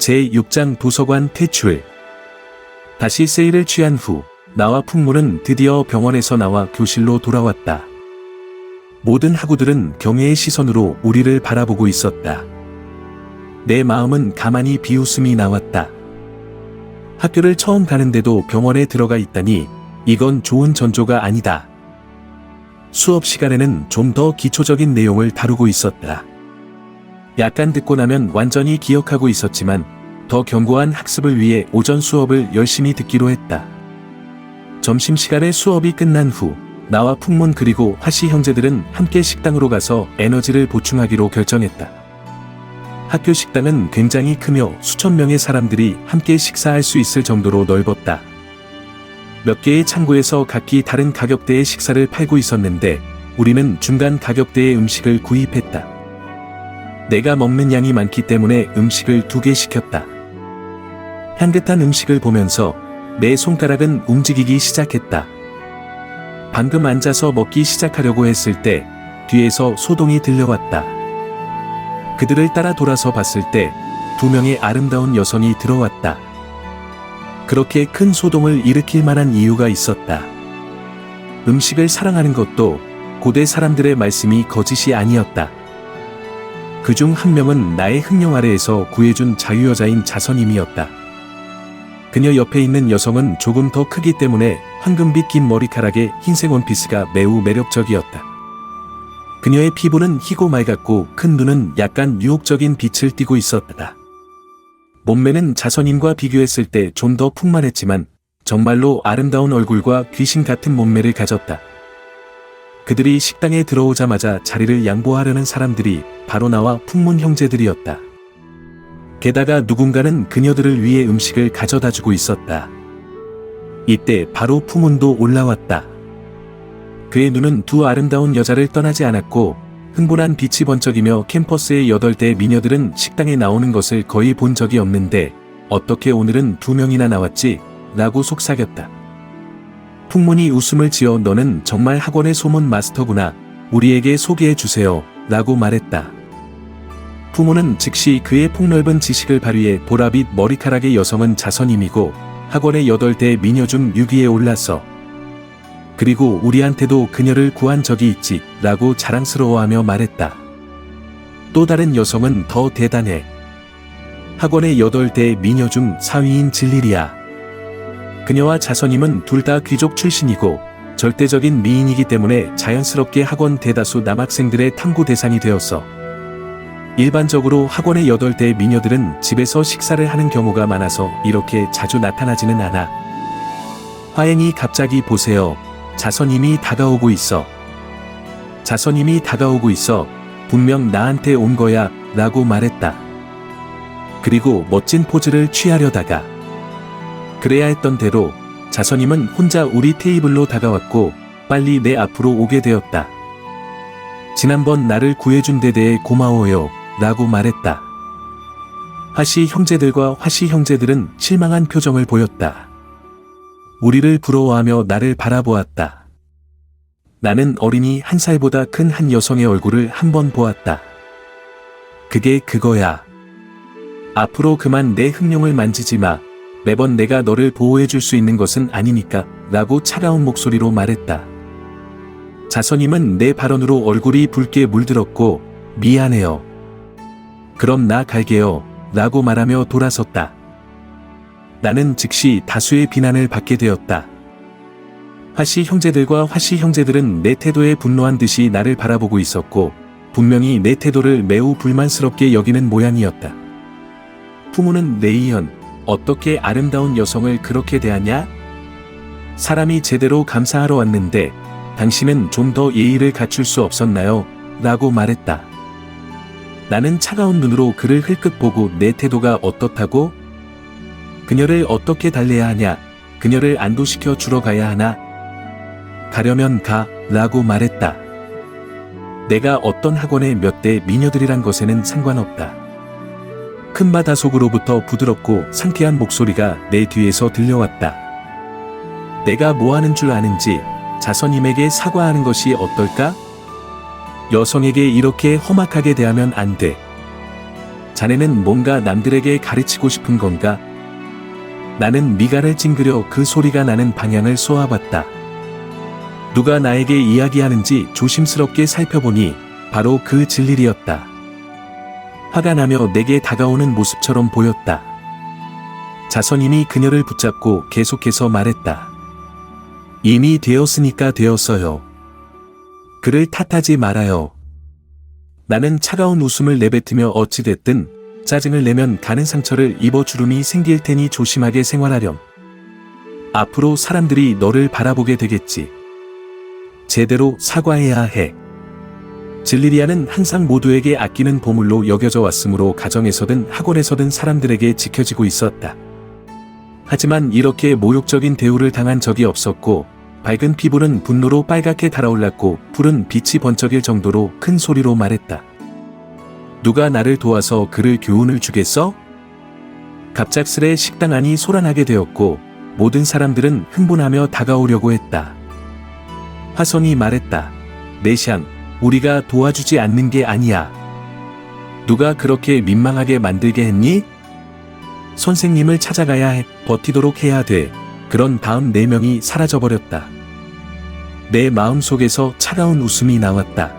제6장 도서관 퇴출. 다시 세일을 취한 후 나와 풍물은 드디어 병원에서 나와 교실로 돌아왔다. 모든 학우들은 경애의 시선으로 우리를 바라보고 있었다. 내 마음은 가만히 비웃음이 나왔다. 학교를 처음 가는데도 병원에 들어가 있다니 이건 좋은 전조가 아니다. 수업 시간에는 좀 더 기초적인 내용을 다루고 있었다. 약간 듣고 나면 완전히 기억하고 있었지만 더 견고한 학습을 위해 오전 수업을 열심히 듣기로 했다. 점심시간에 수업이 끝난 후 나와 풍문 그리고 화씨 형제들은 함께 식당으로 가서 에너지를 보충하기로 결정했다. 학교 식당은 굉장히 크며 수천 명의 사람들이 함께 식사할 수 있을 정도로 넓었다. 몇 개의 창고에서 각기 다른 가격대의 식사를 팔고 있었는데 우리는 중간 가격대의 음식을 구입했다. 내가 먹는 양이 많기 때문에 음식을 2개 시켰다. 향긋한 음식을 보면서 내 손가락은 움직이기 시작했다. 방금 앉아서 먹기 시작하려고 했을 때 뒤에서 소동이 들려왔다. 그들을 따라 돌아서 봤을 때 2명의 아름다운 여성이 들어왔다. 그렇게 큰 소동을 일으킬 만한 이유가 있었다. 음식을 사랑하는 것도 고대 사람들의 말씀이 거짓이 아니었다. 그중 한 명은 나의 흥룡 아래에서 구해준 자유여자인 자선임이었다. 그녀 옆에 있는 여성은 조금 더 크기 때문에 황금빛 긴 머리카락에 흰색 원피스가 매우 매력적이었다. 그녀의 피부는 희고 맑았고 큰 눈은 약간 유혹적인 빛을 띠고 있었다. 몸매는 자선임과 비교했을 때 좀 더 풍만했지만 정말로 아름다운 얼굴과 귀신 같은 몸매를 가졌다. 그들이 식당에 들어오자마자 자리를 양보하려는 사람들이 바로 나와 풍문 형제들이었다. 게다가 누군가는 그녀들을 위해 음식을 가져다주고 있었다. 이때 바로 풍문도 올라왔다. 그의 눈은 2 아름다운 여자를 떠나지 않았고 흥분한 빛이 번쩍이며 캠퍼스의 8대 미녀들은 식당에 나오는 것을 거의 본 적이 없는데 어떻게 오늘은 2명이나 나왔지? 라고 속삭였다. 풍문이 웃음을 지어 너는 정말 학원의 소문 마스터구나. 우리에게 소개해 주세요. 라고 말했다. 풍문은 즉시 그의 폭넓은 지식을 발휘해 보라빛 머리카락의 여성은 자선임이고 학원의 8대 미녀 중 6위에 올랐어. 그리고 우리한테도 그녀를 구한 적이 있지. 라고 자랑스러워하며 말했다. 또 다른 여성은 더 대단해. 학원의 8대 미녀 중 4위인 진리리야. 그녀와 자선임은 둘 다 귀족 출신이고 절대적인 미인이기 때문에 자연스럽게 학원 대다수 남학생들의 탐구 대상이 되었어. 일반적으로 학원의 8대 미녀들은 집에서 식사를 하는 경우가 많아서 이렇게 자주 나타나지는 않아. 화행이 갑자기 보세요. 자선임이 다가오고 있어. 자선임이 다가오고 있어. 분명 나한테 온 거야. 라고 말했다. 그리고 멋진 포즈를 취하려다가 그래야 했던 대로 자선임은 혼자 우리 테이블로 다가왔고 빨리 내 앞으로 오게 되었다. 지난번 나를 구해준 데 대해 고마워요. 라고 말했다. 화씨 형제들과 화씨 형제들은 실망한 표정을 보였다. 우리를 부러워하며 나를 바라보았다. 나는 어린이 1살보다 큰 한 여성의 얼굴을 한번 보았다. 그게 그거야. 앞으로 그만 내 흥룡을 만지지 마. 매번 내가 너를 보호해줄 수 있는 것은 아니니까. 라고 차가운 목소리로 말했다. 자선임은 내 발언으로 얼굴이 붉게 물들었고 미안해요. 그럼 나 갈게요. 라고 말하며 돌아섰다. 나는 즉시 다수의 비난을 받게 되었다. 화씨 형제들과 화씨 형제들은 내 태도에 분노한 듯이 나를 바라보고 있었고 분명히 내 태도를 매우 불만스럽게 여기는 모양이었다. 풍우는 레이언, 어떻게 아름다운 여성을 그렇게 대하냐? 사람이 제대로 감사하러 왔는데 당신은 좀 더 예의를 갖출 수 없었나요? 라고 말했다. 나는 차가운 눈으로 그를 흘끗 보고 내 태도가 어떻다고? 그녀를 어떻게 달래야 하냐? 그녀를 안도시켜 주러 가야 하나? 가려면 가. 라고 말했다. 내가 어떤 학원의 몇 대 미녀들이란 것에는 상관없다. 큰 바다 속으로부터 부드럽고 상쾌한 목소리가 내 뒤에서 들려왔다. 내가 뭐 하는 줄 아는지 자선임에게 사과하는 것이 어떨까? 여성에게 이렇게 험악하게 대하면 안 돼. 자네는 뭔가 남들에게 가르치고 싶은 건가? 나는 미간을 찡그려 그 소리가 나는 방향을 쏘아봤다. 누가 나에게 이야기하는지 조심스럽게 살펴보니 바로 그 진릴이었다. 화가 나며 내게 다가오는 모습처럼 보였다. 자선인이 그녀를 붙잡고 계속해서 말했다. 이미 되었으니까 되었어요. 그를 탓하지 말아요. 나는 차가운 웃음을 내뱉으며 어찌됐든 짜증을 내면 가는 상처를 입어 주름이 생길 테니 조심하게 생활하렴. 앞으로 사람들이 너를 바라보게 되겠지. 제대로 사과해야 해. 진리리아는 항상 모두에게 아끼는 보물로 여겨져 왔으므로 가정에서든 학원에서든 사람들에게 지켜지고 있었다. 하지만 이렇게 모욕적인 대우를 당한 적이 없었고 밝은 피부는 분노로 빨갛게 달아올랐고 푸른 빛이 번쩍일 정도로 큰 소리로 말했다. 누가 나를 도와서 그를 교훈을 주겠어? 갑작스레 식당 안이 소란하게 되었고 모든 사람들은 흥분하며 다가오려고 했다. 화선이 말했다. 내샹, 우리가 도와주지 않는 게 아니야. 누가 그렇게 민망하게 만들게 했니? 선생님을 찾아가야 해. 버티도록 해야 돼. 그런 다음 4명이 사라져버렸다. 내 마음속에서 차가운 웃음이 나왔다.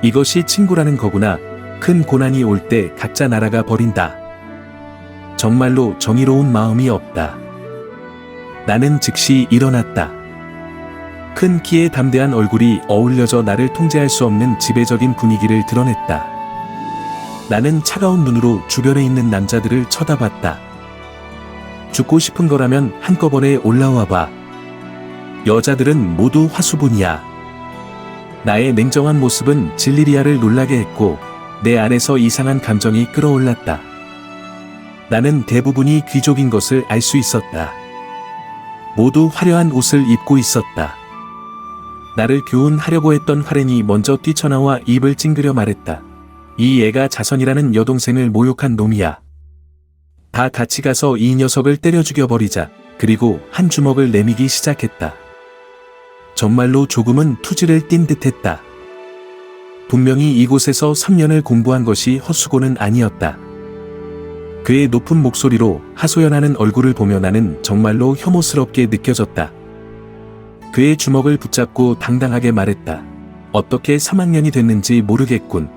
이것이 친구라는 거구나. 큰 고난이 올 때 각자 날아가 버린다. 정말로 정의로운 마음이 없다. 나는 즉시 일어났다. 큰 키에 담대한 얼굴이 어울려져 나를 통제할 수 없는 지배적인 분위기를 드러냈다. 나는 차가운 눈으로 주변에 있는 남자들을 쳐다봤다. 죽고 싶은 거라면 한꺼번에 올라와 봐. 여자들은 모두 화수분이야. 나의 냉정한 모습은 진리리아를 놀라게 했고 내 안에서 이상한 감정이 끌어올랐다. 나는 대부분이 귀족인 것을 알 수 있었다. 모두 화려한 옷을 입고 있었다. 나를 교훈하려고 했던 화렌이 먼저 뛰쳐나와 입을 찡그려 말했다. 이 애가 자선이라는 여동생을 모욕한 놈이야. 다 같이 가서 이 녀석을 때려 죽여버리자. 그리고 한 주먹을 내미기 시작했다. 정말로 조금은 투지를 띈 듯했다. 분명히 이곳에서 3년을 공부한 것이 헛수고는 아니었다. 그의 높은 목소리로 하소연하는 얼굴을 보며 나는 정말로 혐오스럽게 느껴졌다. 그의 주먹을 붙잡고 당당하게 말했다. 어떻게 3학년이 됐는지 모르겠군.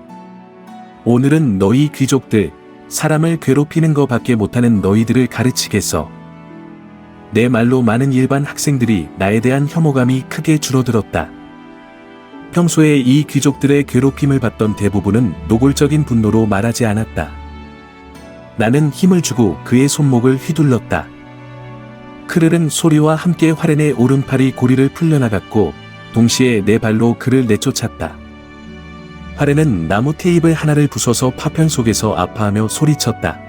오늘은 너희 귀족들, 사람을 괴롭히는 거 밖에 못하는 너희들을 가르치겠어. 내 말로 많은 일반 학생들이 나에 대한 혐오감이 크게 줄어들었다. 평소에 이 귀족들의 괴롭힘을 받던 대부분은 노골적인 분노로 말하지 않았다. 나는 힘을 주고 그의 손목을 휘둘렀다. 크르른 소리와 함께 화렌의 오른팔이 고리를 풀려나갔고 동시에 내 발로 그를 내쫓았다. 화렌은 나무 테이블 하나를 부숴서 파편 속에서 아파하며 소리쳤다.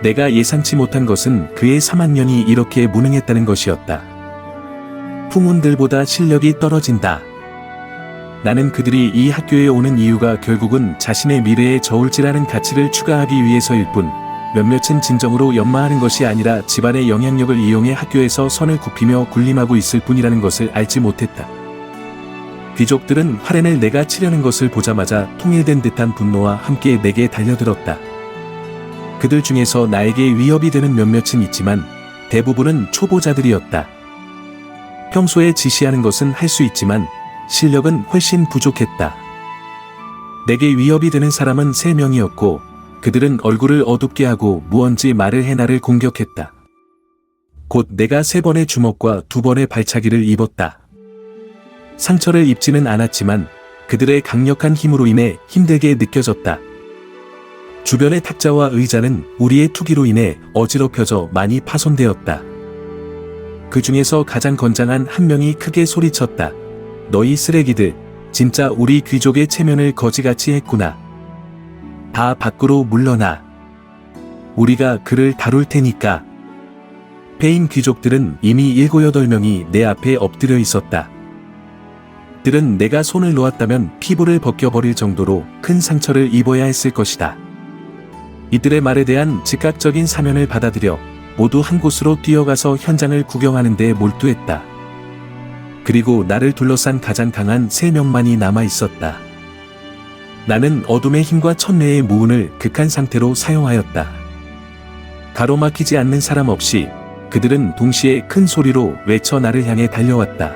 내가 예상치 못한 것은 그의 3학년이 이렇게 무능했다는 것이었다. 풍운들보다 실력이 떨어진다. 나는 그들이 이 학교에 오는 이유가 결국은 자신의 미래에 저울질하는 가치를 추가하기 위해서일 뿐 몇몇은 진정으로 연마하는 것이 아니라 집안의 영향력을 이용해 학교에서 선을 굽히며 군림하고 있을 뿐이라는 것을 알지 못했다. 귀족들은 화렌을 내가 치려는 것을 보자마자 통일된 듯한 분노와 함께 내게 달려들었다. 그들 중에서 나에게 위협이 되는 몇몇은 있지만 대부분은 초보자들이었다. 평소에 지시하는 것은 할 수 있지만 실력은 훨씬 부족했다. 내게 위협이 되는 사람은 3명이었고 그들은 얼굴을 어둡게 하고 무언지 말을 해 나를 공격했다. 곧 내가 3번의 주먹과 2번의 발차기를 입었다. 상처를 입지는 않았지만 그들의 강력한 힘으로 인해 힘들게 느껴졌다. 주변의 탁자와 의자는 우리의 투기로 인해 어지럽혀져 많이 파손되었다. 그 중에서 가장 건장한 한 명이 크게 소리쳤다. 너희 쓰레기들, 진짜 우리 귀족의 체면을 거지같이 했구나. 다 밖으로 물러나. 우리가 그를 다룰 테니까. 페인 귀족들은 이미 7, 8명이 내 앞에 엎드려 있었다. 들은 내가 손을 놓았다면 피부를 벗겨버릴 정도로 큰 상처를 입어야 했을 것이다. 이들의 말에 대한 즉각적인 사면을 받아들여 모두 한 곳으로 뛰어가서 현장을 구경하는 데 몰두했다. 그리고 나를 둘러싼 가장 강한 3명만이 남아 있었다. 나는 어둠의 힘과 천내의 무운을 극한 상태로 사용하였다. 가로막히지 않는 사람 없이 그들은 동시에 큰 소리로 외쳐 나를 향해 달려왔다.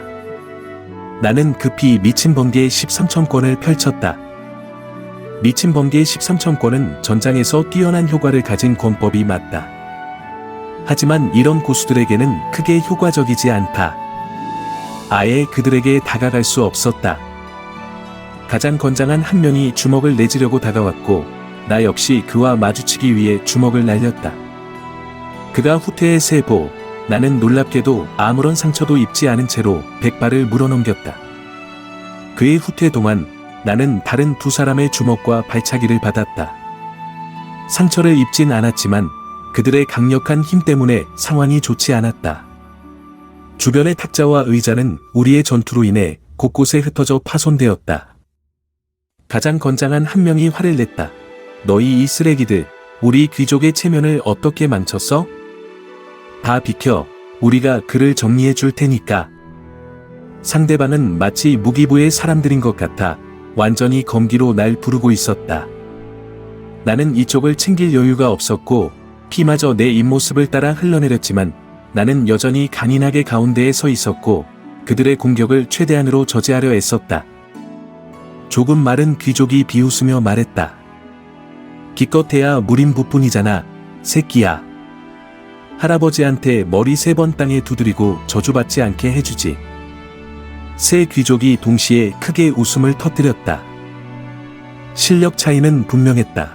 나는 급히 미친 번개의 13천권을 펼쳤다. 미친 번개의 13천권은 전장에서 뛰어난 효과를 가진 권법이 맞다. 하지만 이런 고수들에게는 크게 효과적이지 않다. 아예 그들에게 다가갈 수 없었다. 가장 건장한 한 명이 주먹을 내지려고 다가왔고 나 역시 그와 마주치기 위해 주먹을 날렸다. 그가 후퇴의 세보, 나는 놀랍게도 아무런 상처도 입지 않은 채로 100발을 물어넘겼다. 그의 후퇴 동안 나는 다른 두 사람의 주먹과 발차기를 받았다. 상처를 입진 않았지만 그들의 강력한 힘 때문에 상황이 좋지 않았다. 주변의 탁자와 의자는 우리의 전투로 인해 곳곳에 흩어져 파손되었다. 가장 건장한 한 명이 화를 냈다. 너희 이 쓰레기들, 우리 귀족의 체면을 어떻게 망쳤어? 다 비켜, 우리가 그를 정리해 줄 테니까. 상대방은 마치 무기부의 사람들인 것 같아 완전히 검기로 날 부르고 있었다. 나는 이쪽을 챙길 여유가 없었고 피마저 내 입모습을 따라 흘러내렸지만 나는 여전히 간인하게 가운데에 서 있었고 그들의 공격을 최대한으로 저지하려 애썼다. 조금 마른 귀족이 비웃으며 말했다. 기껏해야 무림부뿐이잖아, 새끼야. 할아버지한테 머리 3번 땅에 두드리고 저주받지 않게 해주지. 세 귀족이 동시에 크게 웃음을 터뜨렸다. 실력 차이는 분명했다.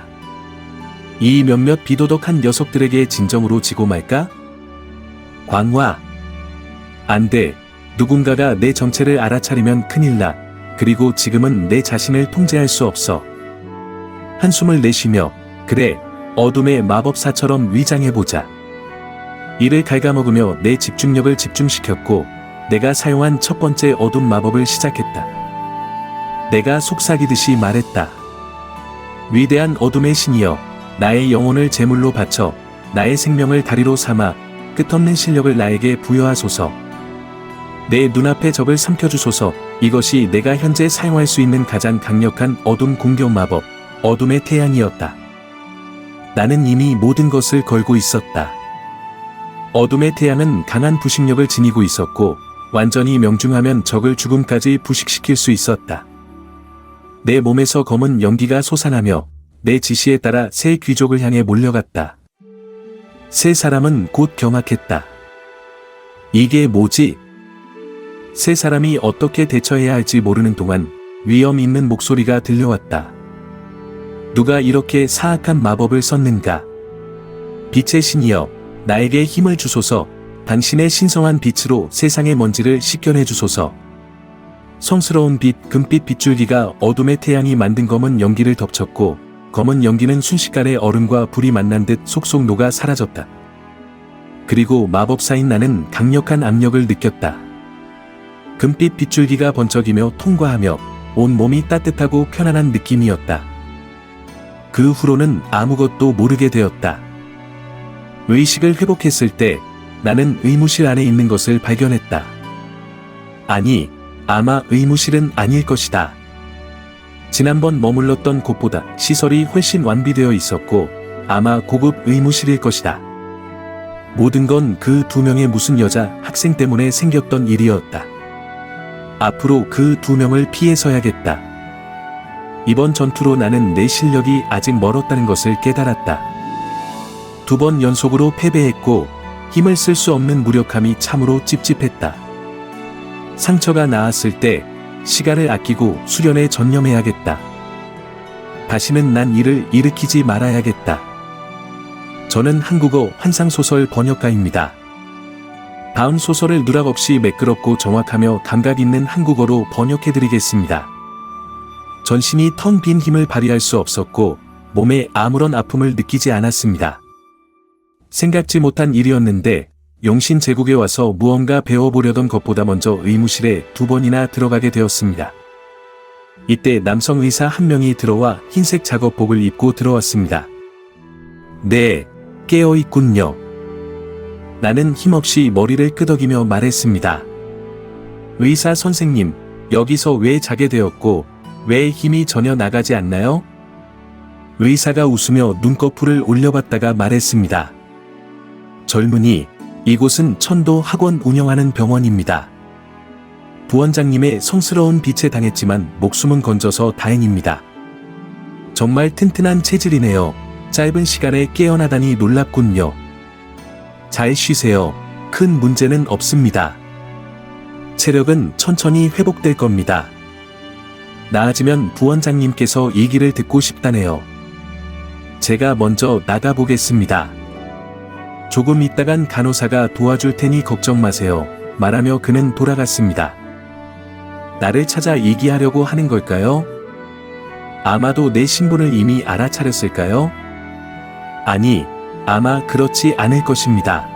이 몇몇 비도덕한 녀석들에게 진정으로 지고 말까? 광화. 안 돼. 누군가가 내 정체를 알아차리면 큰일 나. 그리고 지금은 내 자신을 통제할 수 없어. 한숨을 내쉬며 그래, 어둠의 마법사처럼 위장해보자. 이를 갉아먹으며 내 집중력을 집중시켰고 내가 사용한 첫 번째 어둠 마법을 시작했다. 내가 속삭이듯이 말했다. 위대한 어둠의 신이여, 나의 영혼을 제물로 바쳐 나의 생명을 다리로 삼아 끝없는 실력을 나에게 부여하소서. 내 눈앞의 적을 삼켜주소서. 이것이 내가 현재 사용할 수 있는 가장 강력한 어둠 공격 마법, 어둠의 태양이었다. 나는 이미 모든 것을 걸고 있었다. 어둠의 태양은 강한 부식력을 지니고 있었고 완전히 명중하면 적을 죽음까지 부식시킬 수 있었다. 내 몸에서 검은 연기가 솟아나며 내 지시에 따라 세 귀족을 향해 몰려갔다. 세 사람은 곧 경악했다. 이게 뭐지? 세 사람이 어떻게 대처해야 할지 모르는 동안 위험 있는 목소리가 들려왔다. 누가 이렇게 사악한 마법을 썼는가? 빛의 신이여, 나에게 힘을 주소서. 당신의 신성한 빛으로 세상의 먼지를 씻겨내 주소서. 성스러운 빛, 금빛 빗줄기가 어둠의 태양이 만든 검은 연기를 덮쳤고 검은 연기는 순식간에 얼음과 불이 만난 듯 속속 녹아 사라졌다. 그리고 마법사인 나는 강력한 압력을 느꼈다. 금빛 빗줄기가 번쩍이며 통과하며 온 몸이 따뜻하고 편안한 느낌이었다. 그 후로는 아무것도 모르게 되었다. 의식을 회복했을 때 나는 의무실 안에 있는 것을 발견했다. 아니, 아마 의무실은 아닐 것이다. 지난번 머물렀던 곳보다 시설이 훨씬 완비되어 있었고 아마 고급 의무실일 것이다. 모든 건 그 2명의 무슨 여자 학생 때문에 생겼던 일이었다. 앞으로 그 2명을 피해서야겠다. 이번 전투로 나는 내 실력이 아직 멀었다는 것을 깨달았다. 2번 연속으로 패배했고 힘을 쓸 수 없는 무력함이 참으로 찝찝했다. 상처가 나았을 때 시간을 아끼고 수련에 전념해야겠다. 다시는 난 이를 일으키지 말아야겠다. 저는 한국어 환상소설 번역가입니다. 다음 소설을 누락 없이 매끄럽고 정확하며 감각 있는 한국어로 번역해드리겠습니다. 전신이 텅 빈 힘을 발휘할 수 없었고 몸에 아무런 아픔을 느끼지 않았습니다. 생각지 못한 일이었는데 용신 제국에 와서 무언가 배워보려던 것보다 먼저 의무실에 2번이나 들어가게 되었습니다. 이때 남성 의사 한 명이 들어와 흰색 작업복을 입고 들어왔습니다. 네, 깨어있군요. 나는 힘없이 머리를 끄덕이며 말했습니다. 의사 선생님, 여기서 왜 자게 되었고 왜 힘이 전혀 나가지 않나요? 의사가 웃으며 눈꺼풀을 올려봤다가 말했습니다. 젊은이, 이곳은 천도 학원 운영하는 병원입니다. 부원장님의 성스러운 빛에 당했지만 목숨은 건져서 다행입니다. 정말 튼튼한 체질이네요. 짧은 시간에 깨어나다니 놀랍군요. 잘 쉬세요. 큰 문제는 없습니다. 체력은 천천히 회복될 겁니다. 나아지면 부원장님께서 얘기를 듣고 싶다네요. 제가 먼저 나가보겠습니다. 조금 있다간 간호사가 도와줄 테니 걱정 마세요. 말하며 그는 돌아갔습니다. 나를 찾아 얘기하려고 하는 걸까요? 아마도 내 신분을 이미 알아차렸을까요? 아니, 아마 그렇지 않을 것입니다.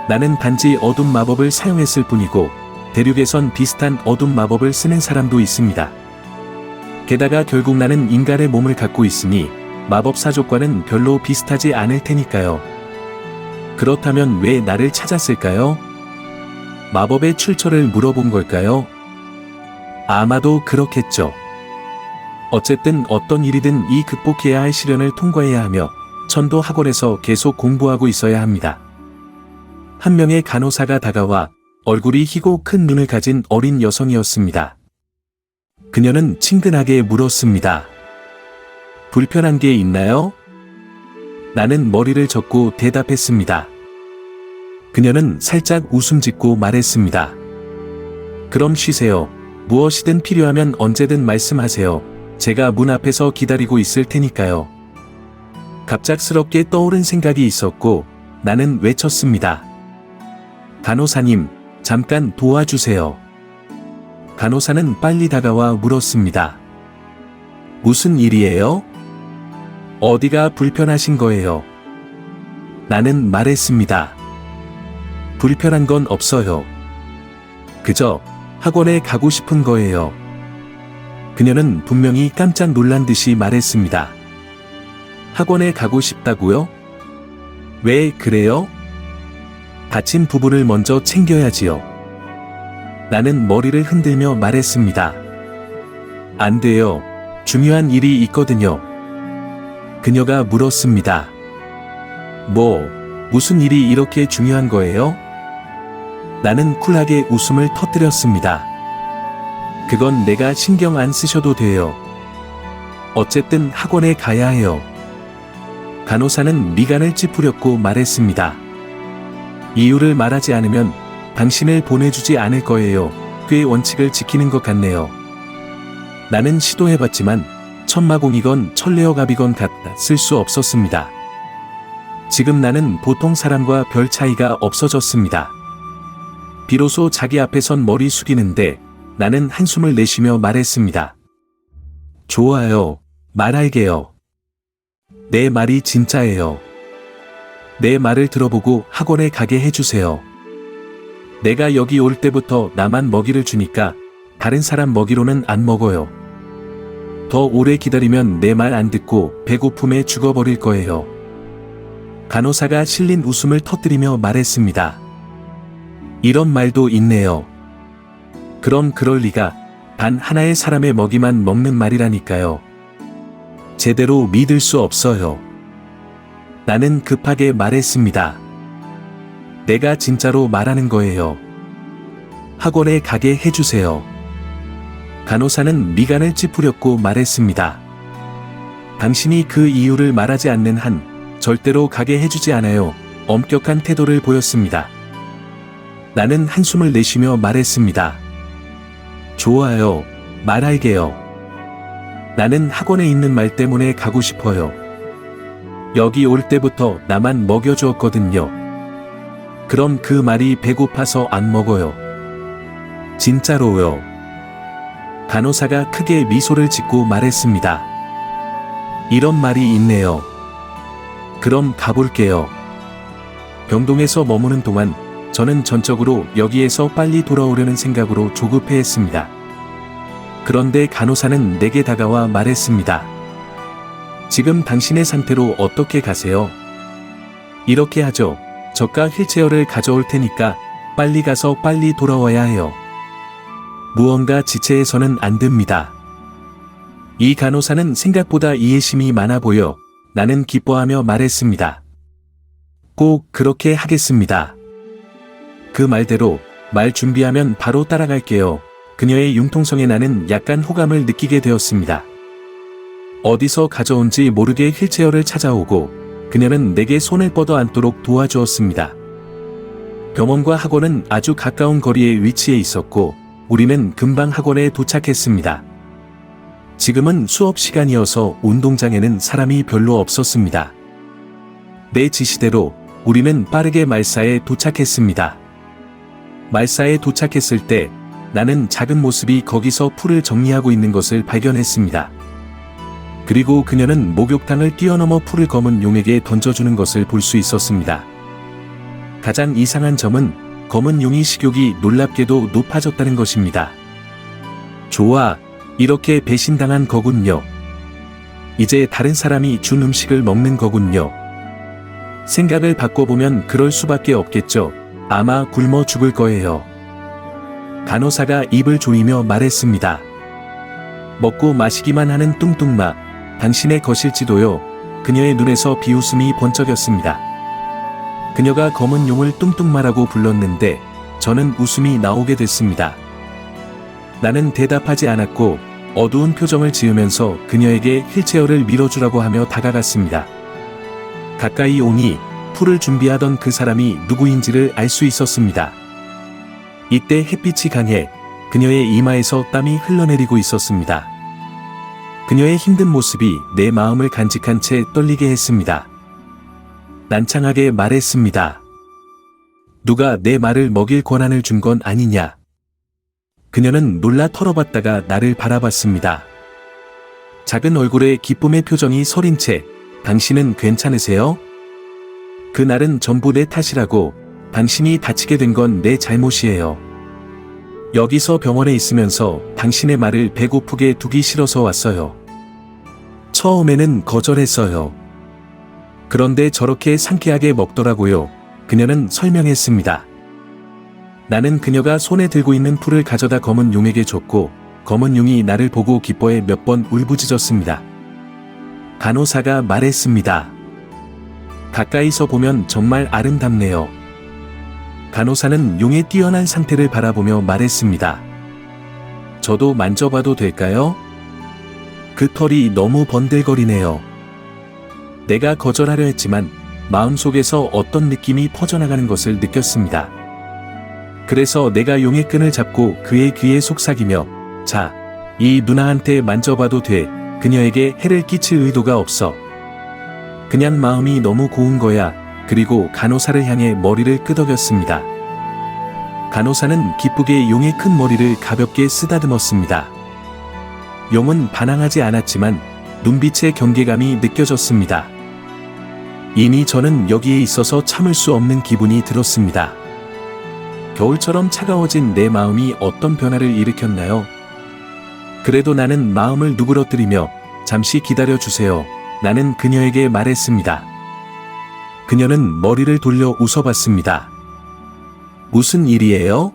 나는 단지 어둠 마법을 사용했을 뿐이고 대륙에선 비슷한 어둠 마법을 쓰는 사람도 있습니다. 게다가 결국 나는 인간의 몸을 갖고 있으니 마법사족과는 별로 비슷하지 않을 테니까요. 그렇다면 왜 나를 찾았을까요? 마법의 출처를 물어본 걸까요? 아마도 그렇겠죠. 어쨌든 어떤 일이든 이 극복해야 할 시련을 통과해야 하며 천도 학원에서 계속 공부하고 있어야 합니다. 한 명의 간호사가 다가와 얼굴이 희고 큰 눈을 가진 어린 여성이었습니다. 그녀는 친근하게 물었습니다. 불편한 게 있나요? 나는 머리를 젓고 대답했습니다. 그녀는 살짝 웃음 짓고 말했습니다. 그럼 쉬세요. 무엇이든 필요하면 언제든 말씀하세요. 제가 문 앞에서 기다리고 있을 테니까요. 갑작스럽게 떠오른 생각이 있었고 나는 외쳤습니다. 간호사님, 잠깐 도와주세요. 간호사는 빨리 다가와 물었습니다. 무슨 일이에요? 어디가 불편하신 거예요? 나는 말했습니다. 불편한 건 없어요. 그저 학원에 가고 싶은 거예요. 그녀는 분명히 깜짝 놀란 듯이 말했습니다. 학원에 가고 싶다고요? 왜 그래요? 다친 부부를 먼저 챙겨야지요. 나는 머리를 흔들며 말했습니다. 안 돼요. 중요한 일이 있거든요. 그녀가 물었습니다. 무슨 일이 이렇게 중요한 거예요? 나는 쿨하게 웃음을 터뜨렸습니다. 그건 내가 신경 안 쓰셔도 돼요. 어쨌든 학원에 가야 해요. 간호사는 미간을 찌푸렸고 말했습니다. 이유를 말하지 않으면 당신을 보내주지 않을 거예요. 꽤 원칙을 지키는 것 같네요. 나는 시도해봤지만 천마공이건 천레어갑이건 같다 쓸 수 없었습니다. 지금 나는 보통 사람과 별 차이가 없어졌습니다. 비로소 자기 앞에선 머리 숙이는데 나는 한숨을 내쉬며 말했습니다. 좋아요. 말할게요. 내 말이 진짜예요. 내 말을 들어보고 학원에 가게 해주세요. 내가 여기 올 때부터 나만 먹이를 주니까 다른 사람 먹이로는 안 먹어요. 더 오래 기다리면 내 말 안 듣고 배고픔에 죽어버릴 거예요. 간호사가 실린 웃음을 터뜨리며 말했습니다. 이런 말도 있네요. 그럼 그럴 리가. 단 하나의 사람의 먹이만 먹는 말이라니까요. 제대로 믿을 수 없어요. 나는 급하게 말했습니다. 내가 진짜로 말하는 거예요. 학원에 가게 해주세요. 간호사는 미간을 찌푸렸고 말했습니다. 당신이 그 이유를 말하지 않는 한 절대로 가게 해주지 않아요. 엄격한 태도를 보였습니다. 나는 한숨을 내쉬며 말했습니다. 좋아요. 말할게요. 나는 학원에 있는 말 때문에 가고 싶어요. 여기 올 때부터 나만 먹여주었거든요. 그럼 그 말이 배고파서 안 먹어요. 진짜로요. 간호사가 크게 미소를 짓고 말했습니다. 이런 말이 있네요. 그럼 가볼게요. 병동에서 머무는 동안 저는 전적으로 여기에서 빨리 돌아오려는 생각으로 조급해했습니다. 그런데 간호사는 내게 다가와 말했습니다. 지금 당신의 상태로 어떻게 가세요? 이렇게 하죠. 저가 휠체어를 가져올 테니까 빨리 가서 빨리 돌아와야 해요. 무언가 지체해서는 안 됩니다. 이 간호사는 생각보다 이해심이 많아 보여 나는 기뻐하며 말했습니다. 꼭 그렇게 하겠습니다. 그 말대로 말 준비하면 바로 따라갈게요. 그녀의 융통성에 나는 약간 호감을 느끼게 되었습니다. 어디서 가져온지 모르게 휠체어를 찾아오고 그녀는 내게 손을 뻗어 앉도록 도와주었습니다. 병원과 학원은 아주 가까운 거리에 위치해 있었고 우리는 금방 학원에 도착했습니다. 지금은 수업 시간이어서 운동장에는 사람이 별로 없었습니다. 내 지시대로 우리는 빠르게 말사에 도착했습니다. 말사에 도착했을 때 나는 작은 모습이 거기서 풀을 정리하고 있는 것을 발견했습니다. 그리고 그녀는 목욕탕을 뛰어넘어 풀을 검은 용에게 던져주는 것을 볼 수 있었습니다. 가장 이상한 점은 검은 용이 식욕이 놀랍게도 높아졌다는 것입니다. 좋아, 이렇게 배신당한 거군요. 이제 다른 사람이 준 음식을 먹는 거군요. 생각을 바꿔보면 그럴 수밖에 없겠죠. 아마 굶어 죽을 거예요. 간호사가 입을 조이며 말했습니다. 먹고 마시기만 하는 뚱뚱마, 당신의 것일지도요. 그녀의 눈에서 비웃음이 번쩍였습니다. 그녀가 검은 용을 뚱뚱마라고 불렀는데 저는 웃음이 나오게 됐습니다. 나는 대답하지 않았고 어두운 표정을 지으면서 그녀에게 휠체어를 밀어주라고 하며 다가갔습니다. 가까이 오니 풀을 준비하던 그 사람이 누구인지를 알 수 있었습니다. 이때 햇빛이 강해 그녀의 이마에서 땀이 흘러내리고 있었습니다. 그녀의 힘든 모습이 내 마음을 간직한 채 떨리게 했습니다. 난창하게 말했습니다. 누가 내 말을 먹일 권한을 준 건 아니냐. 그녀는 놀라 털어봤다가 나를 바라봤습니다. 작은 얼굴에 기쁨의 표정이 서린 채 당신은 괜찮으세요? 그날은 전부 내 탓이라고. 당신이 다치게 된 건 내 잘못이에요. 여기서 병원에 있으면서 당신의 말을 배고프게 두기 싫어서 왔어요. 처음에는 거절했어요. 그런데 저렇게 상쾌하게 먹더라고요. 그녀는 설명했습니다. 나는 그녀가 손에 들고 있는 풀을 가져다 검은 용에게 줬고 검은 용이 나를 보고 기뻐해 몇 번 울부짖었습니다. 간호사가 말했습니다. 가까이서 보면 정말 아름답네요. 간호사는 용의 뛰어난 상태를 바라보며 말했습니다. 저도 만져봐도 될까요? 그 털이 너무 번들거리네요. 내가 거절하려 했지만 마음속에서 어떤 느낌이 퍼져나가는 것을 느꼈습니다. 그래서 내가 용의 끈을 잡고 그의 귀에 속삭이며 자, 이 누나한테 만져봐도 돼. 그녀에게 해를 끼칠 의도가 없어. 그냥 마음이 너무 고운 거야. 그리고 간호사를 향해 머리를 끄덕였습니다. 간호사는 기쁘게 용의 큰 머리를 가볍게 쓰다듬었습니다. 용은 반항하지 않았지만 눈빛의 경계감이 느껴졌습니다. 이미 저는 여기에 있어서 참을 수 없는 기분이 들었습니다. 겨울처럼 차가워진 내 마음이 어떤 변화를 일으켰나요? 그래도 나는 마음을 누그러뜨리며 잠시 기다려주세요. 나는 그녀에게 말했습니다. 그녀는 머리를 돌려 웃어봤습니다. 무슨 일이에요?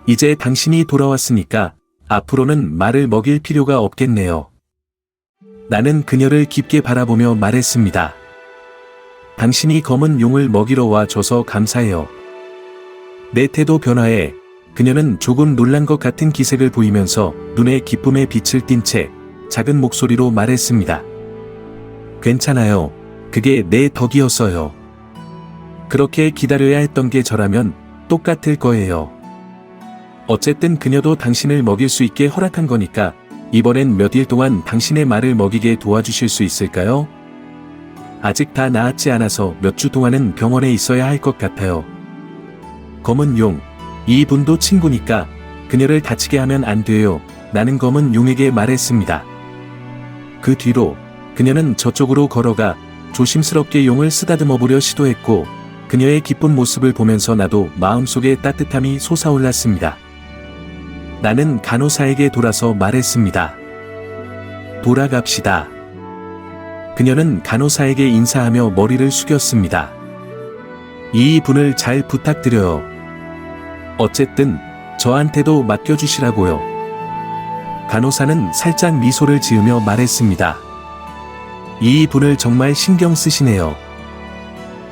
이제 당신이 돌아왔으니까 앞으로는 말을 먹일 필요가 없겠네요. 나는 그녀를 깊게 바라보며 말했습니다. 당신이 검은 용을 먹이러 와줘서 감사해요. 내 태도 변화에 그녀는 조금 놀란 것 같은 기색을 보이면서 눈에 기쁨의 빛을 띤 채 작은 목소리로 말했습니다. 괜찮아요. 그게 내 덕이었어요. 그렇게 기다려야 했던 게 저라면 똑같을 거예요. 어쨌든 그녀도 당신을 먹일 수 있게 허락한 거니까 이번엔 몇 일 동안 당신의 말을 먹이게 도와주실 수 있을까요? 아직 다 나았지 않아서 몇 주 동안은 병원에 있어야 할 것 같아요. 검은 용, 이 분도 친구니까 그녀를 다치게 하면 안 돼요. 나는 검은 용에게 말했습니다. 그 뒤로 그녀는 저쪽으로 걸어가 조심스럽게 용을 쓰다듬어 보려 시도했고 그녀의 기쁜 모습을 보면서 나도 마음속에 따뜻함이 솟아올랐습니다. 나는 간호사에게 돌아서 말했습니다. 돌아갑시다. 그녀는 간호사에게 인사하며 머리를 숙였습니다. 이 분을 잘 부탁드려요. 어쨌든 저한테도 맡겨주시라고요. 간호사는 살짝 미소를 지으며 말했습니다. 이 분을 정말 신경 쓰시네요.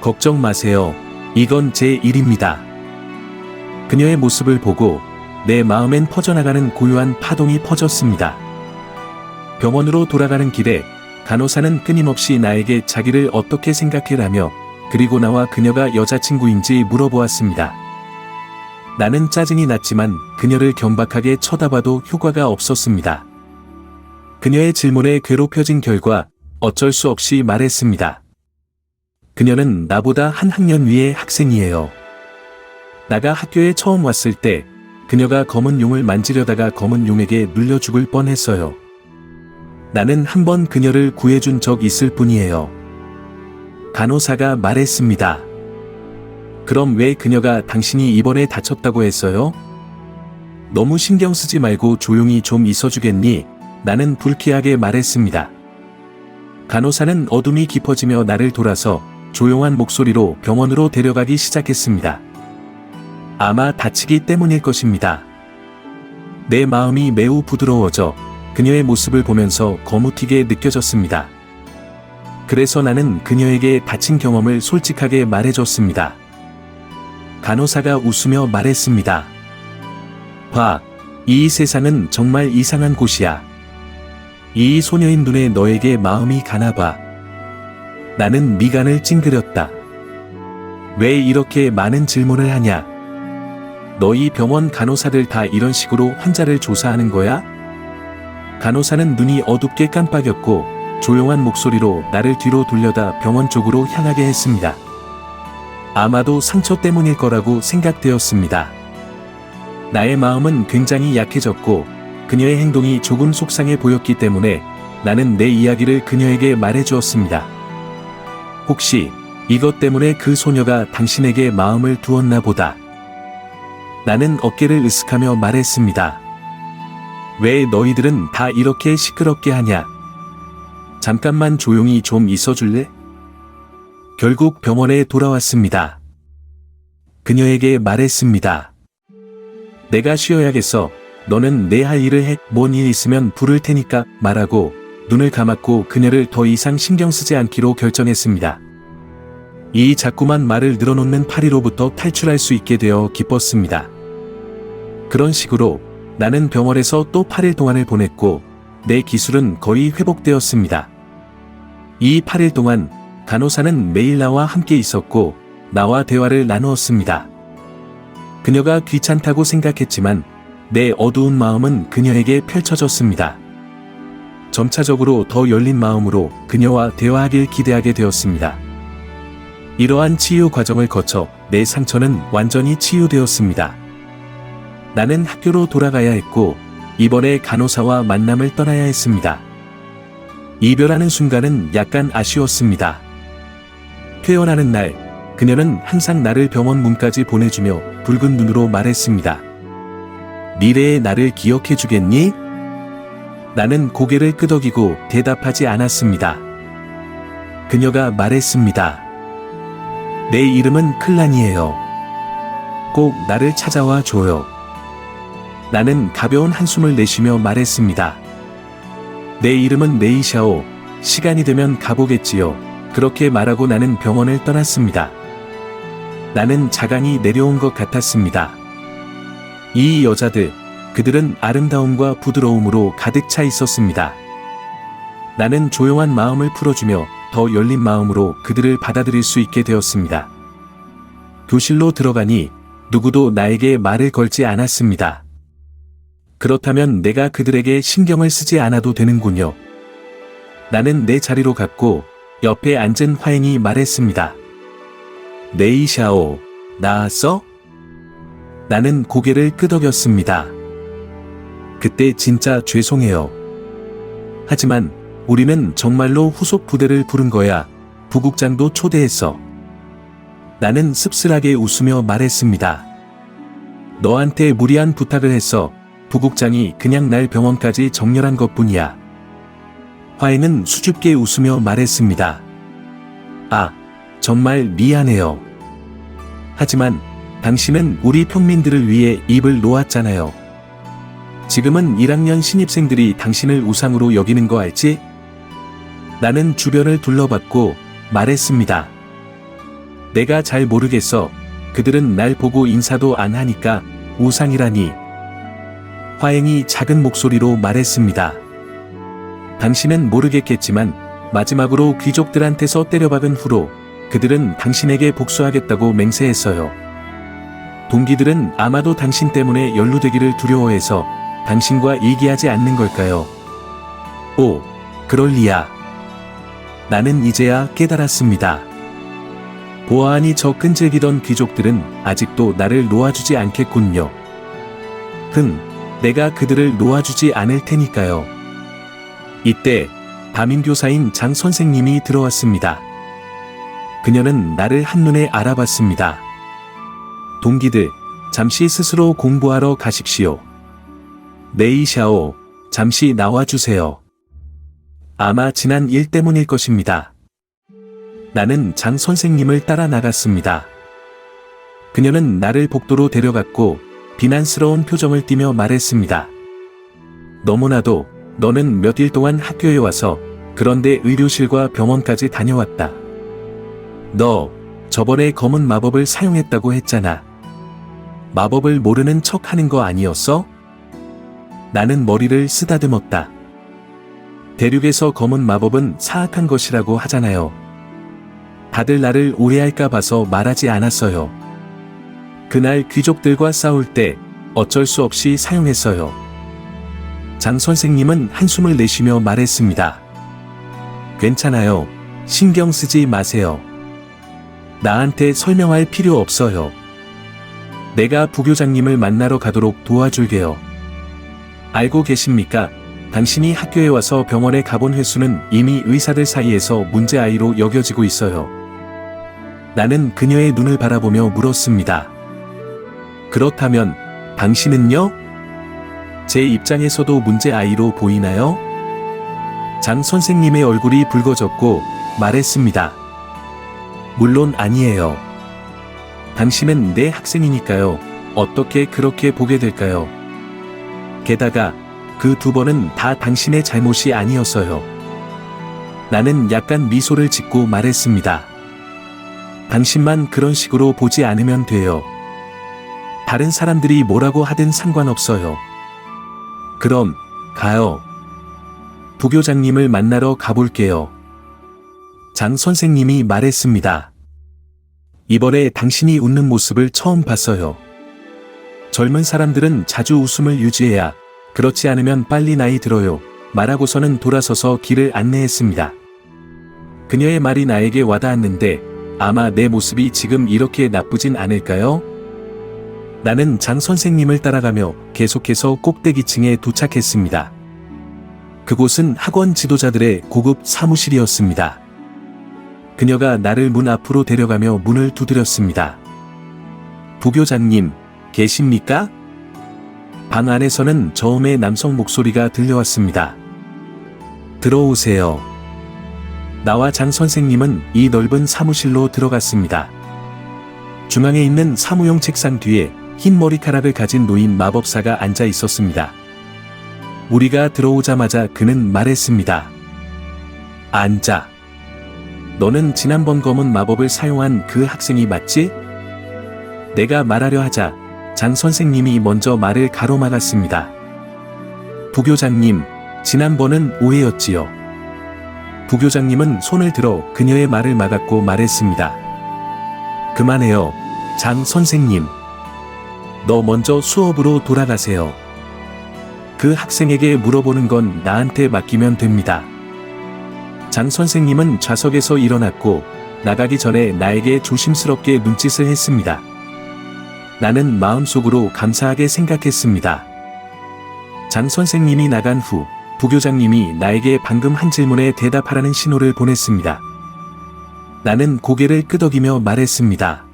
걱정 마세요. 이건 제 일입니다. 그녀의 모습을 보고 내 마음엔 퍼져나가는 고요한 파동이 퍼졌습니다. 병원으로 돌아가는 길에 간호사는 끊임없이 나에게 자기를 어떻게 생각해라며 그리고 나와 그녀가 여자친구인지 물어보았습니다. 나는 짜증이 났지만 그녀를 경박하게 쳐다봐도 효과가 없었습니다. 그녀의 질문에 괴롭혀진 결과 어쩔 수 없이 말했습니다. 그녀는 나보다 한 학년 위의 학생이에요. 나가 학교에 처음 왔을 때 그녀가 검은 용을 만지려다가 검은 용에게 눌려 죽을 뻔했어요. 나는 한 번 그녀를 구해준 적 있을 뿐이에요. 간호사가 말했습니다. 그럼 왜 그녀가 당신이 이번에 다쳤다고 했어요? 너무 신경 쓰지 말고 조용히 좀 있어주겠니? 나는 불쾌하게 말했습니다. 간호사는 어둠이 깊어지며 나를 돌아서 조용한 목소리로 병원으로 데려가기 시작했습니다. 아마 다치기 때문일 것입니다. 내 마음이 매우 부드러워져 그녀의 모습을 보면서 거무튀게 느껴졌습니다. 그래서 나는 그녀에게 다친 경험을 솔직하게 말해줬습니다. 간호사가 웃으며 말했습니다. 봐, 이 세상은 정말 이상한 곳이야. 이 소녀인 눈에 너에게 마음이 가나봐. 나는 미간을 찡그렸다. 왜 이렇게 많은 질문을 하냐? 너희 병원 간호사들 다 이런 식으로 환자를 조사하는 거야? 간호사는 눈이 어둡게 깜빡였고 조용한 목소리로 나를 뒤로 돌려다 병원 쪽으로 향하게 했습니다. 아마도 상처 때문일 거라고 생각되었습니다. 나의 마음은 굉장히 약해졌고 그녀의 행동이 조금 속상해 보였기 때문에 나는 내 이야기를 그녀에게 말해주었습니다. 혹시 이것 때문에 그 소녀가 당신에게 마음을 두었나 보다. 나는 어깨를 으쓱하며 말했습니다. 왜 너희들은 다 이렇게 시끄럽게 하냐? 잠깐만 조용히 좀 있어줄래? 결국 병원에 돌아왔습니다. 그녀에게 말했습니다. 내가 쉬어야겠어. 너는 내 할 일을 해. 뭔 일 있으면 부를 테니까 말하고 눈을 감았고 그녀를 더 이상 신경 쓰지 않기로 결정했습니다. 이 자꾸만 말을 늘어놓는 파리로부터 탈출할 수 있게 되어 기뻤습니다. 그런 식으로 나는 병원에서 또 8일 동안을 보냈고 내 기술은 거의 회복되었습니다. 이 8일 동안 간호사는 매일 나와 함께 있었고 나와 대화를 나누었습니다. 그녀가 귀찮다고 생각했지만 내 어두운 마음은 그녀에게 펼쳐졌습니다. 점차적으로 더 열린 마음으로 그녀와 대화하길 기대하게 되었습니다. 이러한 치유 과정을 거쳐 내 상처는 완전히 치유되었습니다. 나는 학교로 돌아가야 했고 이번에 간호사와 만남을 떠나야 했습니다. 이별하는 순간은 약간 아쉬웠습니다. 퇴원하는 날 그녀는 항상 나를 병원 문까지 보내주며 붉은 눈으로 말했습니다. 미래의 나를 기억해 주겠니? 나는 고개를 끄덕이고 대답하지 않았습니다. 그녀가 말했습니다. 내 이름은 클란이에요. 꼭 나를 찾아와 줘요. 나는 가벼운 한숨을 내쉬며 말했습니다. 내 이름은 네이샤오. 시간이 되면 가보겠지요. 그렇게 말하고 나는 병원을 떠났습니다. 나는 자강이 내려온 것 같았습니다. 이 여자들, 그들은 아름다움과 부드러움으로 가득 차 있었습니다. 나는 조용한 마음을 풀어주며 더 열린 마음으로 그들을 받아들일 수 있게 되었습니다. 교실로 들어가니 누구도 나에게 말을 걸지 않았습니다. 그렇다면 내가 그들에게 신경을 쓰지 않아도 되는군요. 나는 내 자리로 갔고 옆에 앉은 화행이 말했습니다. 네이샤오, 나았어? 나는 고개를 끄덕였습니다. 그때 진짜 죄송해요. 하지만 우리는 정말로 후속 부대를 부른 거야. 부국장도 초대했어. 나는 씁쓸하게 웃으며 말했습니다. 너한테 무리한 부탁을 했어. 부국장이 그냥 날 병원까지 정렬한 것뿐이야. 화해는 수줍게 웃으며 말했습니다. 아, 정말 미안해요. 하지만 당신은 우리 평민들을 위해 입을 놓았잖아요. 지금은 1학년 신입생들이 당신을 우상으로 여기는 거 알지? 나는 주변을 둘러봤고 말했습니다. 내가 잘 모르겠어. 그들은 날 보고 인사도 안 하니까 우상이라니. 화행이 작은 목소리로 말했습니다. 당신은 모르겠겠지만 마지막으로 귀족들한테서 때려박은 후로 그들은 당신에게 복수하겠다고 맹세했어요. 동기들은 아마도 당신 때문에 연루되기를 두려워해서 당신과 얘기하지 않는 걸까요? 오, 그럴 리야. 나는 이제야 깨달았습니다. 보아하니 저 끈질기던 귀족들은 아직도 나를 놓아주지 않겠군요. 내가 그들을 놓아주지 않을 테니까요. 이때 담임교사인 장 선생님이 들어왔습니다. 그녀는 나를 한눈에 알아봤습니다. 동기들, 잠시 스스로 공부하러 가십시오. 네이샤오, 잠시 나와주세요. 아마 지난 일 때문일 것입니다. 나는 장 선생님을 따라 나갔습니다. 그녀는 나를 복도로 데려갔고 비난스러운 표정을 띠며 말했습니다. 너무나도 너는 몇 일 동안 학교에 와서 그런데 의료실과 병원까지 다녀왔다. 너 저번에 검은 마법을 사용했다고 했잖아. 마법을 모르는 척 하는 거 아니었어? 나는 머리를 쓰다듬었다. 대륙에서 검은 마법은 사악한 것이라고 하잖아요. 다들 나를 오해할까 봐서 말하지 않았어요. 그날 귀족들과 싸울 때 어쩔 수 없이 사용했어요. 장 선생님은 한숨을 내쉬며 말했습니다. 괜찮아요. 신경 쓰지 마세요. 나한테 설명할 필요 없어요. 내가 부교장님을 만나러 가도록 도와줄게요. 알고 계십니까? 당신이 학교에 와서 병원에 가본 횟수는 이미 의사들 사이에서 문제아이로 여겨지고 있어요. 나는 그녀의 눈을 바라보며 물었습니다. 그렇다면 당신은요? 제 입장에서도 문제아이로 보이나요? 장 선생님의 얼굴이 붉어졌고 말했습니다. 물론 아니에요. 당신은 내 학생이니까요. 어떻게 그렇게 보게 될까요? 게다가 그 2번은 다 당신의 잘못이 아니었어요. 나는 약간 미소를 짓고 말했습니다. 당신만 그런 식으로 보지 않으면 돼요. 다른 사람들이 뭐라고 하든 상관없어요. 그럼 가요. 부교장님을 만나러 가볼게요. 장 선생님이 말했습니다. 이번에 당신이 웃는 모습을 처음 봤어요. 젊은 사람들은 자주 웃음을 유지해야, 그렇지 않으면 빨리 나이 들어요. 말하고서는 돌아서서 길을 안내했습니다. 그녀의 말이 나에게 와닿았는데 아마 내 모습이 지금 이렇게 나쁘진 않을까요? 나는 장 선생님을 따라가며 계속해서 꼭대기층에 도착했습니다. 그곳은 학원 지도자들의 고급 사무실이었습니다. 그녀가 나를 문 앞으로 데려가며 문을 두드렸습니다. 부교장님, 계십니까? 방 안에서는 저음의 남성 목소리가 들려왔습니다. 들어오세요. 나와 장 선생님은 이 넓은 사무실로 들어갔습니다. 중앙에 있는 사무용 책상 뒤에 흰 머리카락을 가진 노인 마법사가 앉아 있었습니다. 우리가 들어오자마자 그는 말했습니다. 앉아. 너는 지난번 검은 마법을 사용한 그 학생이 맞지? 내가 말하려 하자 장 선생님이 먼저 말을 가로막았습니다. 부교장님, 지난번은 오해였지요. 부교장님은 손을 들어 그녀의 말을 막았고 말했습니다. 그만해요, 장 선생님. 너 먼저 수업으로 돌아가세요. 그 학생에게 물어보는 건 나한테 맡기면 됩니다. 장 선생님은 좌석에서 일어났고 나가기 전에 나에게 조심스럽게 눈짓을 했습니다. 나는 마음속으로 감사하게 생각했습니다. 장 선생님이 나간 후 부교장님이 나에게 방금 한 질문에 대답하라는 신호를 보냈습니다. 나는 고개를 끄덕이며 말했습니다.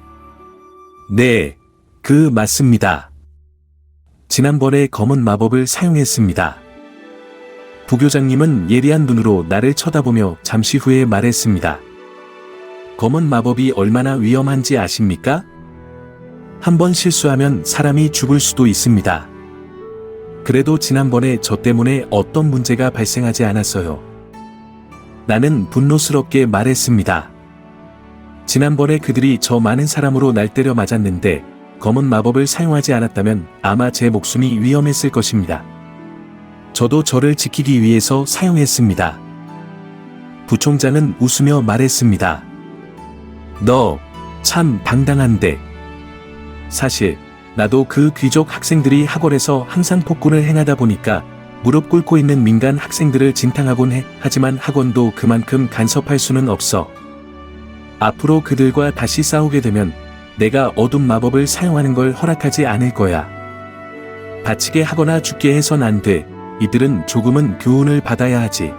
네, 맞습니다. 지난번에 검은 마법을 사용했습니다. 부교장님은 예리한 눈으로 나를 쳐다보며 잠시 후에 말했습니다. 검은 마법이 얼마나 위험한지 아십니까? 한번 실수하면 사람이 죽을 수도 있습니다. 그래도 지난번에 저 때문에 어떤 문제가 발생하지 않았어요. 나는 분노스럽게 말했습니다. 지난번에 그들이 저 많은 사람으로 날 때려 맞았는데 검은 마법을 사용하지 않았다면 아마 제 목숨이 위험했을 것입니다. 저도 저를 지키기 위해서 사용했습니다. 부총장은 웃으며 말했습니다. 너 참 당당한데. 사실 나도 그 귀족 학생들이 학원에서 항상 폭군을 행하다 보니까 무릎 꿇고 있는 민간 학생들을 진탕하곤 해. 하지만 학원도 그만큼 간섭할 수는 없어. 앞으로 그들과 다시 싸우게 되면 내가 어둠 마법을 사용하는 걸 허락하지 않을 거야. 다치게 하거나 죽게 해선 안 돼. 이들은 조금은 교훈을 받아야 하지.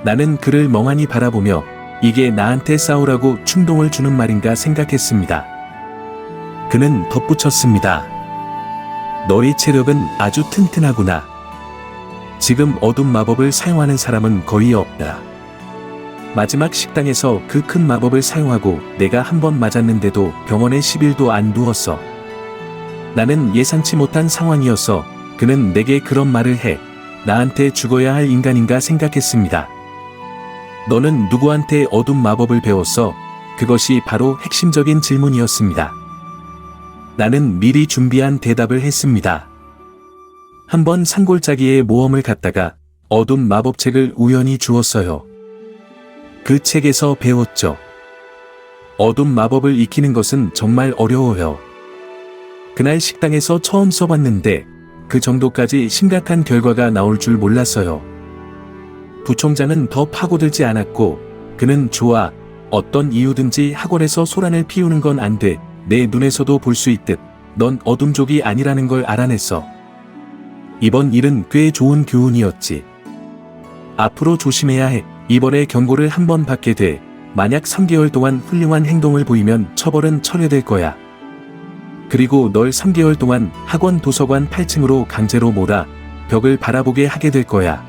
나는 그를 멍하니 바라보며 이게 나한테 싸우라고 충동을 주는 말인가 생각했습니다. 그는 덧붙였습니다. 너의 체력은 아주 튼튼하구나. 지금 어둠 마법을 사용하는 사람은 거의 없다. 마지막 식당에서 그 큰 마법을 사용하고 내가 한 번 맞았는데도 병원에 10일도 안 누웠어. 나는 예상치 못한 상황이어서 그는 내게 그런 말을 해. 나한테 죽어야 할 인간인가 생각했습니다. 너는 누구한테 어둠 마법을 배웠어? 그것이 바로 핵심적인 질문이었습니다. 나는 미리 준비한 대답을 했습니다. 한번 산골짜기에 모험을 갔다가 어둠 마법책을 우연히 주었어요. 그 책에서 배웠죠. 어둠 마법을 익히는 것은 정말 어려워요. 그날 식당에서 처음 써봤는데 그 정도까지 심각한 결과가 나올 줄 몰랐어요. 부총장은 더 파고들지 않았고 그는 좋아. 어떤 이유든지 학원에서 소란을 피우는 건 안 돼. 내 눈에서도 볼 수 있듯 넌 어둠족이 아니라는 걸 알아냈어. 이번 일은 꽤 좋은 교훈이었지. 앞으로 조심해야 해. 이번에 경고를 한 번 받게 돼. 만약 3개월 동안 훌륭한 행동을 보이면 처벌은 철회될 거야. 그리고 널 3개월 동안 학원 도서관 8층으로 강제로 몰아 벽을 바라보게 하게 될 거야.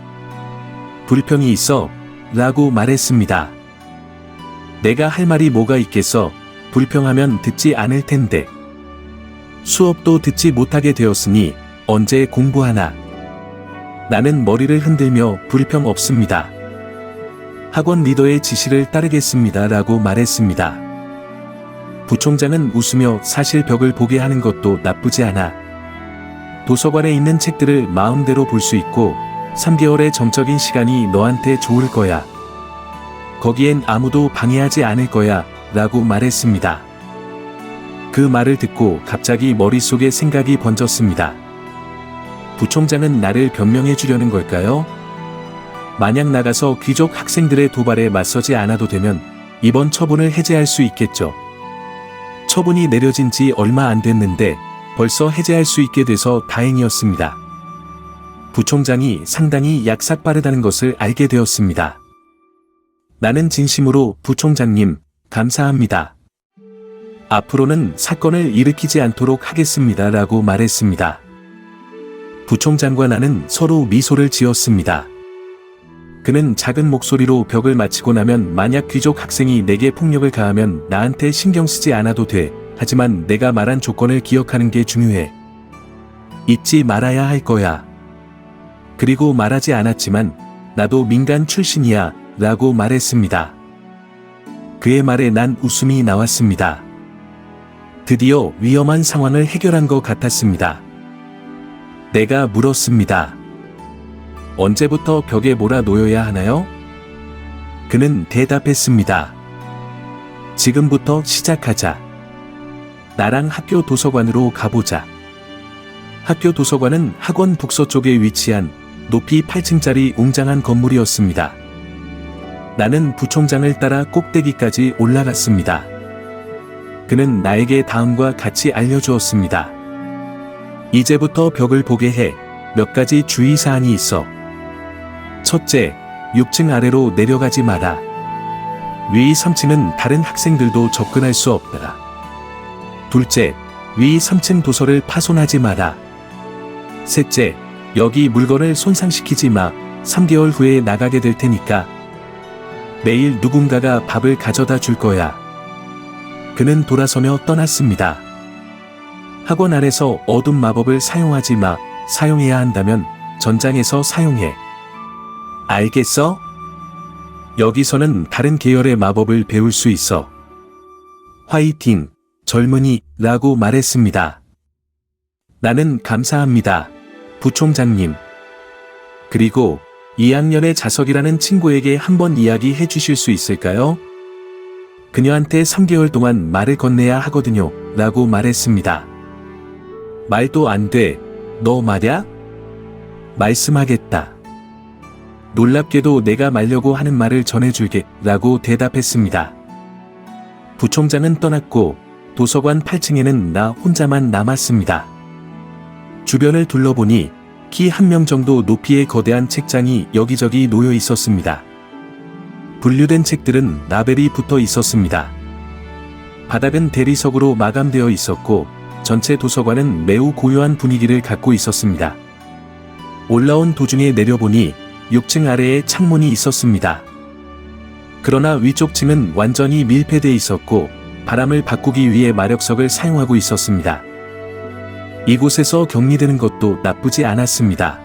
불평이 있어? 라고 말했습니다. 내가 할 말이 뭐가 있겠어? 불평하면 듣지 않을 텐데. 수업도 듣지 못하게 되었으니 언제 공부하나? 나는 머리를 흔들며 불평 없습니다. 학원 리더의 지시를 따르겠습니다. 라고 말했습니다. 부총장은 웃으며 사실 벽을 보게 하는 것도 나쁘지 않아. 도서관에 있는 책들을 마음대로 볼 수 있고 3개월의 정적인 시간이 너한테 좋을 거야. 거기엔 아무도 방해하지 않을 거야. 라고 말했습니다. 그 말을 듣고 갑자기 머릿속에 생각이 번졌습니다. 부총장은 나를 변명해 주려는 걸까요? 만약 나가서 귀족 학생들의 도발에 맞서지 않아도 되면 이번 처분을 해제할 수 있겠죠. 처분이 내려진 지 얼마 안 됐는데 벌써 해제할 수 있게 돼서 다행이었습니다. 부총장이 상당히 약삭빠르다는 것을 알게 되었습니다. 나는 진심으로 부총장님, 감사합니다. 앞으로는 사건을 일으키지 않도록 하겠습니다. 라고 말했습니다. 부총장과 나는 서로 미소를 지었습니다. 그는 작은 목소리로 벽을 마치고 나면 만약 귀족 학생이 내게 폭력을 가하면 나한테 신경 쓰지 않아도 돼. 하지만 내가 말한 조건을 기억하는 게 중요해. 잊지 말아야 할 거야. 그리고 말하지 않았지만 나도 민간 출신이야. 라고 말했습니다. 그의 말에 난 웃음이 나왔습니다. 드디어 위험한 상황을 해결한 것 같았습니다. 내가 물었습니다. 언제부터 벽에 몰아 놓여야 하나요? 그는 대답했습니다. 지금부터 시작하자. 나랑 학교 도서관으로 가보자. 학교 도서관은 학원 북서쪽에 위치한 높이 8층짜리 웅장한 건물이었습니다. 나는 부총장을 따라 꼭대기까지 올라갔습니다. 그는 나에게 다음과 같이 알려주었습니다. 이제부터 벽을 보게 해. 몇 가지 주의사항이 있어. 첫째, 6층 아래로 내려가지 마라. 위 3층은 다른 학생들도 접근할 수 없다. 둘째, 위 3층 도서를 파손하지 마라. 셋째, 여기 물건을 손상시키지 마. 3개월 후에 나가게 될 테니까. 매일 누군가가 밥을 가져다 줄 거야. 그는 돌아서며 떠났습니다. 학원 안에서 어둠 마법을 사용하지 마. 사용해야 한다면 전장에서 사용해. 알겠어? 여기서는 다른 계열의 마법을 배울 수 있어. 화이팅, 젊은이, 라고 말했습니다. 나는 감사합니다, 부총장님. 그리고 2학년의 자석이라는 친구에게 한번 이야기해 주실 수 있을까요? 그녀한테 3개월 동안 말을 건네야 하거든요, 라고 말했습니다. 말도 안 돼, 너 말야? 말씀하겠다. 놀랍게도 내가 말려고 하는 말을 전해줄게, 라고 대답했습니다. 부총장은 떠났고 도서관 8층에는 나 혼자만 남았습니다. 주변을 둘러보니 키 1명 정도 높이의 거대한 책장이 여기저기 놓여 있었습니다. 분류된 책들은 라벨이 붙어 있었습니다. 바닥은 대리석으로 마감되어 있었고 전체 도서관은 매우 고요한 분위기를 갖고 있었습니다. 올라온 도중에 내려보니 6층 아래에 창문이 있었습니다. 그러나 위쪽 층은 완전히 밀폐돼 있었고 바람을 바꾸기 위해 마력석을 사용하고 있었습니다. 이곳에서 격리되는 것도 나쁘지 않았습니다.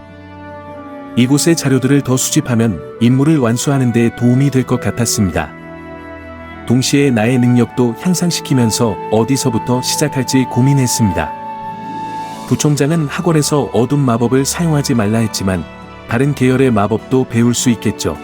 이곳의 자료들을 더 수집하면 임무를 완수하는 데 도움이 될 것 같았습니다. 동시에 나의 능력도 향상시키면서 어디서부터 시작할지 고민했습니다. 부총장은 학원에서 어둠 마법을 사용하지 말라 했지만 다른 계열의 마법도 배울 수 있겠죠.